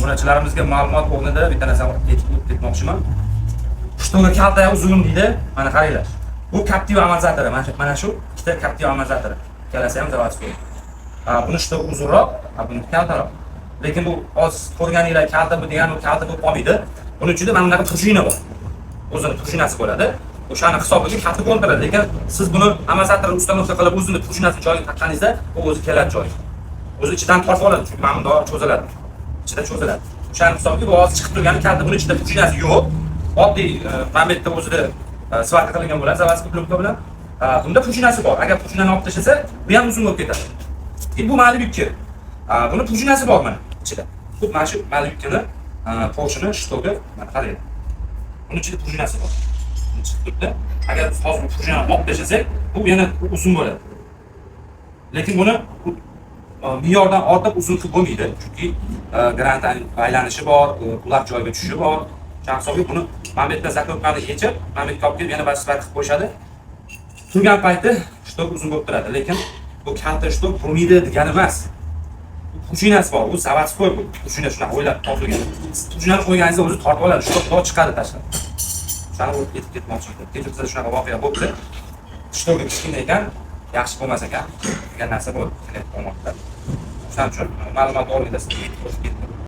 obunachilarimizga ma'lumot o'rnida bitta narsani aytib ketmoqchiman. Shtoga kalta uzun deydi. Mana qaranglar. Bu Captiva amortizatori. Mana shu ikkita Captiva amortizatori. Ikkalasi ham zavodskiy. Buni shtogi uzunroq, buni kaltaroq. Lekin bu hozir ko'rganinglar kalta bu degani u kalta bo'lib qolmaydi. Buning ichida mana bunaqa prujina bor. O'zini prujinasi bo'ladi. O'shani hisobiga kalta ko'ndiradi. Lekin siz buni amortizatorni ustanovka qilib o'zini prujinasini joyiga taqqaningizda, u o'zi keladi joyiga. O'zi ichidan tortib oladi, chunki mana bunda cho'ziladi. Ichida cho'ziladi. O'shani hisobiga bu hozir chiqib turgan kalta buning ichida prujinasi yo'q. Oddiy mana bu yerda o'zida svarka qilingan bo'ladi, zavodskiy plyonka bilan. Bunda prujinasi bor. Agar prujinani olib tashlasa, bu ham uzun bo'lib ketadi. Bu ma'lum yukki. Buni prujinasi bor mana ichida. Bu mana shu ma'lum yukkini porshini shtogi mana qarang. Buning ichida prujinasi bor. Chiqib turibdi. Agar hozir bu prujinani olib tashlasak, bu yana uzun bo'ladi. Lekin buni me'yordan ortiq uzun qilib bo'lmaydi, chunki granataning aylanishi bor, ular joyiga tushishi bor. O'sha hisobiga buni mana bu yerda zakropkani yechib, mana bu yerga olib kelib yana basbar qilib qo'yishadi. Turgan payti shtok uzun bo'lib turadi, lekin bu kalta shtok bo'lmaydi degani emas. Prujinasi bor, u zavodskiy bu. Prujina shunaqa o'ylab topilgan. Prujinani qo'yganingizda o'zi tortib oladi, shtok chiqadi tashqari. Shuni o'tib ketmoqchi edim. Kechirsa shunaqa voqea bo'ldi. Shtogi kichkina ekan, yaxshi bo'lmas ekan degan narsa bo'lib qolmoqda. Shuning uchun ma'lumot o'rnida sizga aytib